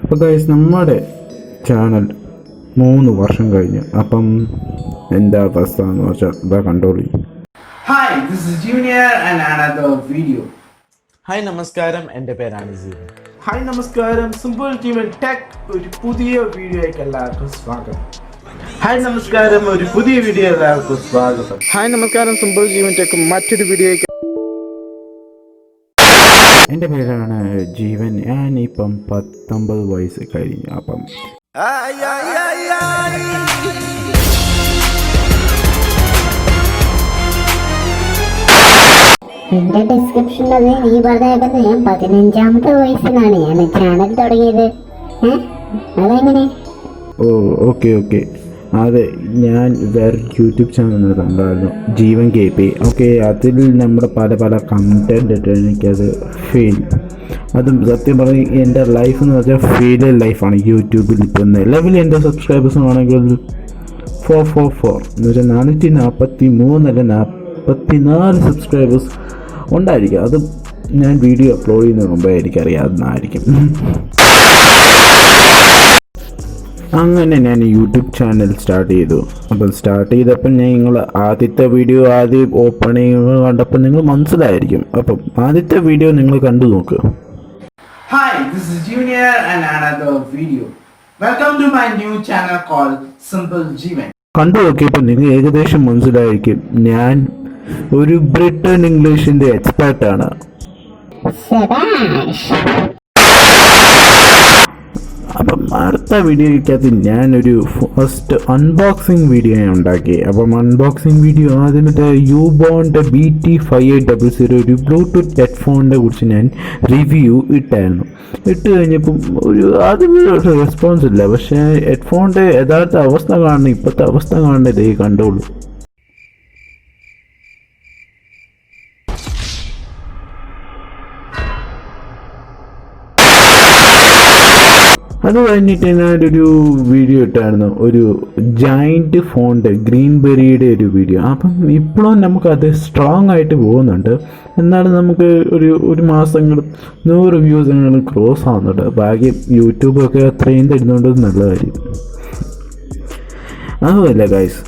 അപ്പോൾ ഗൈസ് നമ്മുടെ ചാനൽ 3 വർഷം കഴിഞ്ഞു. അപ്പം എന്താ അവസ്ഥ എന്ന് വെച്ചാൽ ഇതാ കണ്ടോളി. Hi, this is Junior and another video. Hi നമസ്കാരം, എൻ്റെ പേരാണ് ജീവൻ. ഹായ് നമസ്കാരം, സിമ്പിൾ ജീവൻ ടെക് ഒരു പുതിയ വീഡിയോയ്ക്ക് എല്ലാവർക്കും സ്വാഗതം. ഹായ് നമസ്കാരം, ഒരു പുതിയ വീഡിയോ എല്ലാവർക്കും സ്വാഗതം. ഹായ് നമസ്കാരം, സിമ്പിൾ ജീവൻ ടെക് മറ്റൊരു വീഡിയോയ്ക്ക്. എൻ്റെ പേരാണ് ജീവൻ. ഞാനിപ്പം 19 വയസ്സ് കഴിഞ്ഞു. അപ്പം എന്റെ ഡിസ്ക്രിപ്ഷനിൽ നീ പറഞ്ഞേക്കുന്നത് ഞാൻ 15ാമത്തെ വയസ്സിലാണ് ഞാൻ ചാനൽ തുടങ്ങിയത്. അതെങ്ങനെ? ഓ ഓക്കെ അതെ, ഞാൻ വേറെ യൂട്യൂബ് ചാനൽ കണ്ടായിരുന്നു, ജീവൻ KP. ഓക്കെ, അതിൽ നമ്മുടെ പല കണ്ടന്റ് ഇട്ട് എനിക്കത് ഫീൽ, അതും സത്യം പറഞ്ഞ് എൻ്റെ ലൈഫ് എന്ന് വെച്ചാൽ ഫീൽ ലൈഫാണ്. യൂട്യൂബിൽ ഇപ്പോൾ നിലവിൽ എൻ്റെ സബ്സ്ക്രൈബേഴ്സ് ആണെങ്കിൽ 444 എന്ന് വെച്ചാൽ 443 അല്ല 44 സബ്സ്ക്രൈബേഴ്സ് ഉണ്ടായിരിക്കും. അത് ഞാൻ വീഡിയോ അപ്ലോഡ് ചെയ്യുന്നതിന് മുമ്പേ എനിക്കറിയാവുന്നതായിരിക്കും. അങ്ങനെ ഞാൻ യൂട്യൂബ് ചാനൽ സ്റ്റാർട്ട് ചെയ്തു. അപ്പം സ്റ്റാർട്ട് ചെയ്തപ്പോൾ നിങ്ങൾ ആദ്യത്തെ വീഡിയോ ആദ്യം ഓപ്പണിങ് കണ്ടപ്പോൾ നിങ്ങൾ മനസ്സിലായിരിക്കും. അപ്പം ആദ്യത്തെ വീഡിയോ നിങ്ങൾ കണ്ടു നോക്കുക. Hi, this is Junior and another video. Welcome to my new channel called Simple Jeevan. കണ്ടു നോക്കിയപ്പോൾ നിങ്ങൾ ഏകദേശം മനസ്സിലായിരിക്കും ഞാൻ ഒരു ബ്രിട്ടൻ ഇംഗ്ലീഷിൻ്റെ എക്സ്പേർട്ടാണ്. അപ്പം അടുത്ത വീഡിയോയ്ക്കകത്ത് ഞാനൊരു ഫസ്റ്റ് അൺബോക്സിങ് വീഡിയോ ഉണ്ടാക്കി. അപ്പം അൺബോക്സിങ് വീഡിയോ ആദ്യമത്തെ യൂബോണിൻ്റെ BT5800 ഒരു ബ്ലൂടൂത്ത് ഹെഡ്ഫോണിനെ കുറിച്ച് ഞാൻ റിവ്യൂ ഇട്ടായിരുന്നു. ഇട്ട് കഴിഞ്ഞപ്പം ആദ്യമേ റെസ്പോൺസ് ഇല്ല. പക്ഷേ ഹെഡ്ഫോണിൻ്റെ യഥാർത്ഥ അവസ്ഥ കാണണം, ഇപ്പോഴത്തെ അവസ്ഥ കാണണം, ഇതേ കണ്ടോളൂ. അത് കഴിഞ്ഞിട്ട് ഞാനൊരു വീഡിയോ ഇട്ടായിരുന്നു, ഒരു ജയൻറ്റ് ഫോണ്ട് ഗ്രീൻബെറിയുടെ ഒരു വീഡിയോ. അപ്പം ഇപ്പോഴും നമുക്കത് സ്ട്രോങ് ആയിട്ട് പോകുന്നുണ്ട്. എന്നാലും നമുക്ക് ഒരു മാസങ്ങളും 100 വ്യൂസ് ക്രോസ് ആവുന്നുണ്ട്. ബാക്കി യൂട്യൂബൊക്കെ അത്രയും തരുന്നുണ്ട്, നല്ല കാര്യം. അതുമല്ല ഗൈസ്,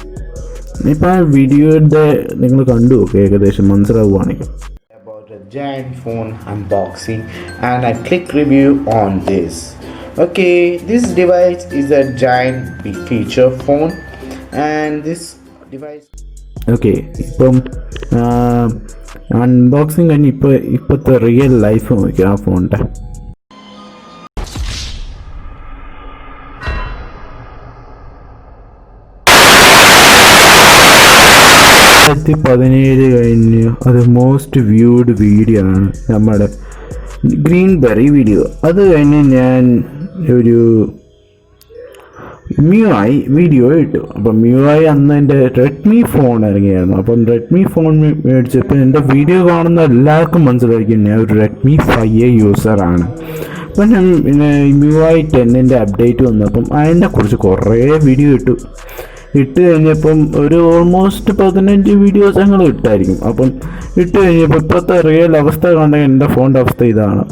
ഇപ്പം ആ വീഡിയോയുടെ നിങ്ങൾ കണ്ടു നോക്കുക, ഏകദേശം മനസ്സിലാവുകയാണെങ്കിൽ. About a giant phone unboxing and a quick review on this. Okay, this device is a giant big feature phone and this device. Okay, ഇപ്പം അൺബോക്സിങ് കഴിഞ്ഞ് ഇപ്പോഴത്തെ റിയൽ ലൈഫ് നോക്കി ആ ഫോണിൻ്റെ. 2017 കഴിഞ്ഞ് അത് മോസ്റ്റ് വ്യൂഡ് വീഡിയോ ആണ് നമ്മുടെ ഗ്രീൻബെറി വീഡിയോ. അത് കഴിഞ്ഞ് ഞാൻ ഒരു MIUI വീഡിയോ ഇട്ടു. അപ്പം MIUI അന്ന് എൻ്റെ റെഡ്മി ഫോൺ ഇറങ്ങിയായിരുന്നു. അപ്പം റെഡ്മി ഫോൺ മേടിച്ചപ്പോൾ എൻ്റെ വീഡിയോ കാണുന്ന എല്ലാവർക്കും മനസ്സിലായിരിക്കും ഞാൻ ഒരു റെഡ്മി 5A യൂസറാണ്. അപ്പം ഞാൻ പിന്നെ MIUI 10ൻ്റെ അപ്ഡേറ്റ് വന്നപ്പം അതിനെക്കുറിച്ച് കുറേ വീഡിയോ ഇട്ട് കഴിഞ്ഞപ്പം ഒരു ഓൾമോസ്റ്റ് 15 വീഡിയോസ് ഞങ്ങൾ ഇട്ടായിരിക്കും. അപ്പം ഇട്ട് കഴിഞ്ഞപ്പോൾ ഇപ്പോഴത്തെ റിയൽ അവസ്ഥ കണ്ടെങ്കിൽ എൻ്റെ ഫോണിൻ്റെ അവസ്ഥ ഇതാണ്.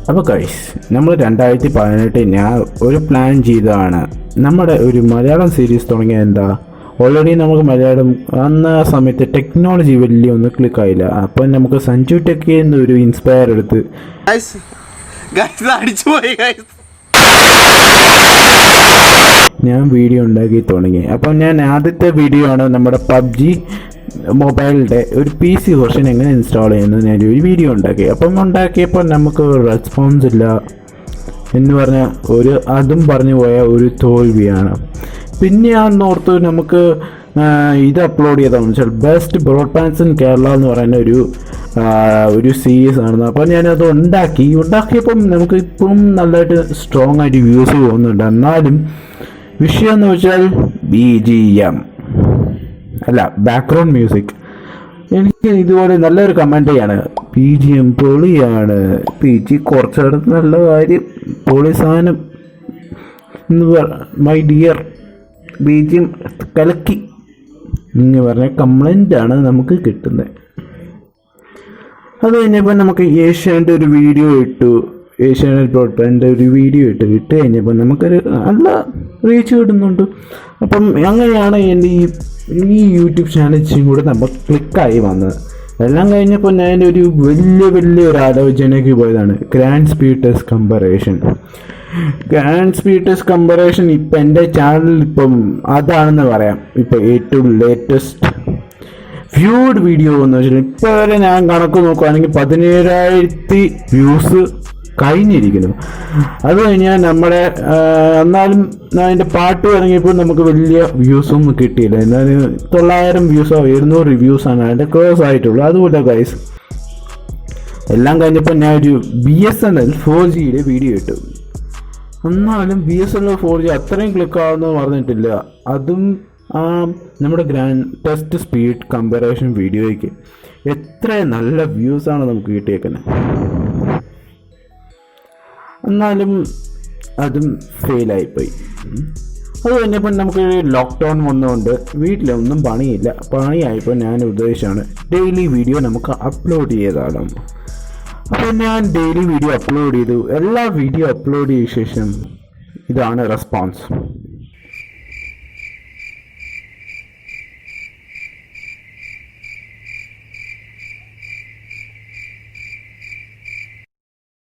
അപ്പോൾ ഗൈസ്, നമ്മൾ 2018 ഞാൻ ഒരു പ്ലാൻ ചെയ്തതാണ്, നമ്മുടെ ഒരു മലയാളം സീരീസ് തുടങ്ങിയ എന്താ. ഓൾറെഡി നമുക്ക് മലയാളം അന്ന് ആ സമയത്ത് ടെക്നോളജി വലിയ ഒന്നും ക്ലിക്കായില്ല. അപ്പം നമുക്ക് സഞ്ജു ടെക്കിൽ നിന്ന് ഒരു ഇൻസ്പയർ എടുത്ത് ഞാൻ വീഡിയോ ഉണ്ടാക്കി തുടങ്ങി. അപ്പം ഞാൻ ആദ്യത്തെ വീഡിയോ ആണ് നമ്മുടെ PUBG മൊബൈലിൻ്റെ ഒരു PC വെർഷൻ എങ്ങനെ ഇൻസ്റ്റാൾ ചെയ്യുന്നത് ഞാനൊരു വീഡിയോ ഉണ്ടാക്കി. അപ്പം ഉണ്ടാക്കിയപ്പോൾ നമുക്ക് റെസ്പോൺസ് ഇല്ല എന്ന് പറഞ്ഞാൽ അതും പറഞ്ഞു പോയ ഒരു തോൽവിയാണ്. പിന്നെ ഞാൻ ഓർത്തു നമുക്ക് ഇത് അപ്ലോഡ് ചെയ്താണെന്ന് വെച്ചാൽ ബെസ്റ്റ് ബ്രോഡ്ബാൻഡ്സ് ഇൻ കേരള എന്ന് പറയുന്ന ഒരു സീരീസ് ആണ്. അപ്പം ഞാനത് ഉണ്ടാക്കിയപ്പം നമുക്ക് ഇപ്പം നല്ലതായിട്ട് സ്ട്രോങ് ആയിട്ട് വ്യൂസ് പോകുന്നുണ്ട്. എന്നാലും വിഷയം എന്ന് വെച്ചാൽ BGM അല്ല, ബാക്ക്ഗ്രൗണ്ട് മ്യൂസിക്. എനിക്ക് ഇതുപോലെ നല്ലൊരു കമൻറ്റ് ചെയ്യാണ്, BGM പൊളിയാണ്, PG കുറച്ചെടുത്ത് നല്ല കാര്യം, പൊളി സാധനം എന്ന് മൈ ഡിയർ BGM കലക്കി എന്ന് പറഞ്ഞ കംപ്ലൈൻ്റാണ് നമുക്ക് കിട്ടുന്നത്. അത് കഴിഞ്ഞപ്പോൾ നമുക്ക് ഏഷ്യാൻ്റെ ഒരു വീഡിയോ ഇട്ടു, ഏഷ്യാനെറ്റ് ബ്രോഡ്ബാൻഡിൻ്റെ ഒരു വീഡിയോ ഇട്ട് കഴിഞ്ഞപ്പോൾ നമുക്കൊരു നല്ല റീച്ച് കിട്ടുന്നുണ്ട്. അപ്പം അങ്ങനെയാണ് എൻ്റെ ഈ യൂട്യൂബ് ചാനൽ ഇച്ചിരി കൂടെ നമ്മൾ ക്ലിക്കായി വന്നത്. എല്ലാം കഴിഞ്ഞപ്പോൾ ഞാൻ ഒരു വലിയൊരു ആലോചനയ്ക്ക് പോയതാണ്. ഗ്രാൻഡ് സ്പീഡ് ടെസ്റ്റ് കമ്പറേഷൻ ഇപ്പം എൻ്റെ ചാനലിൽ ഇപ്പം അതാണെന്ന് പറയാം. ഇപ്പം ഏറ്റവും ലേറ്റസ്റ്റ് വ്യൂഡ് വീഡിയോ എന്ന് വെച്ചിട്ട് ഇപ്പോൾ വരെ ഞാൻ കണക്ക് നോക്കുകയാണെങ്കിൽ 17,000 വ്യൂസ് കഴിഞ്ഞിരിക്കുന്നു. അത് കഴിഞ്ഞാൽ നമ്മുടെ എന്നാലും അതിൻ്റെ പാട്ട് ഇറങ്ങിയപ്പോൾ നമുക്ക് വലിയ വ്യൂസൊന്നും കിട്ടിയില്ല. എന്നാലും 900 വ്യൂസോ 700 റിവ്യൂസാണ് അതിൻ്റെ ക്രോസ് ആയിട്ടുള്ളൂ. അതുപോലെ ഗൈസ് എല്ലാം കഴിഞ്ഞപ്പോൾ ഞാൻ ഒരു BSNL 4Gയുടെ വീഡിയോ ഇട്ടു. എന്നാലും BSNL 4G അത്രയും ക്ലിക്കാവുമെന്ന് പറഞ്ഞിട്ടില്ല. അതും നമ്മുടെ ടെസ്റ്റ് സ്പീഡ് കമ്പാരിസൺ വീഡിയോയ്ക്ക് എത്ര നല്ല വ്യൂസാണ് നമുക്ക് കിട്ടിയേക്കുന്നത്. എന്നാലും അതും ഫെയിലായിപ്പോയി. അത് കഴിഞ്ഞപ്പോൾ നമുക്ക് ലോക്ക്ഡൗൺ വന്നുകൊണ്ട് വീട്ടിലൊന്നും പണിയായപ്പോൾ ഞാൻ ഉദ്ദേശിച്ചാണ് ഡെയിലി വീഡിയോ നമുക്ക് അപ്ലോഡ് ചെയ്താലോ. അപ്പോൾ ഞാൻ ഡെയിലി വീഡിയോ അപ്ലോഡ് ചെയ്തു. എല്ലാ വീഡിയോ അപ്ലോഡ് ചെയ്ത ശേഷം ഇതാണ് റെസ്പോൺസ്.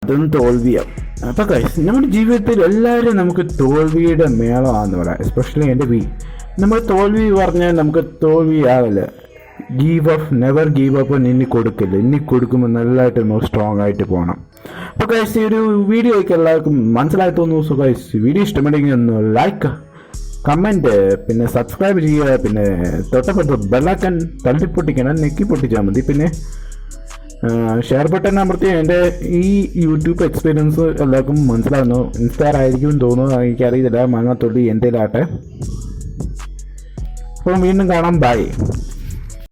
അതും തോൽവിയാവും. അപ്പോൾ ഗൈസ് നമ്മുടെ ജീവിതത്തിൽ എല്ലാവരും നമുക്ക് തോൽവിയുടെ മേളമാണെന്ന് പറയാം. എസ്പെഷ്യലി എൻ്റെ നമ്മൾ തോൽവി പറഞ്ഞാൽ നമുക്ക് തോൽവിയാവില്ല. Never give up. ഇനി കൊടുക്കുമ്പോൾ നല്ലതായിട്ട് നമ്മൾ സ്ട്രോങ് ആയിട്ട് പോകണം. അപ്പോൾ ഗൈസ് ഈ ഒരു വീഡിയോയ്ക്ക് എല്ലാവർക്കും മനസ്സിലായി തോന്നുന്നു. സോ ഗൈസ് വീഡിയോ ഇഷ്ടപ്പെടുമെങ്കിൽ ഒന്ന് ലൈക്ക്, കമൻറ്റ്, പിന്നെ സബ്സ്ക്രൈബ് ചെയ്യുക. പിന്നെ തൊട്ടപ്പുറത്ത് ബെല്ലൈക്കൺ നെക്കി പൊട്ടിച്ചാൽ മതി. പിന്നെ ഷെയർ ബട്ടൺ അമർത്തി എൻ്റെ ഈ യൂട്യൂബ് എക്സ്പീരിയൻസ് എല്ലാവർക്കും മനസ്സിലാകുന്നു. ഇൻസ്പയർ ആയിരിക്കും തോന്നുന്നു, എനിക്കറിയത്തില്ല. മാങ്ങാത്തൊള്ളി എന്തേലാട്ടെ. അപ്പം വീണ്ടും കാണാം. ബൈ.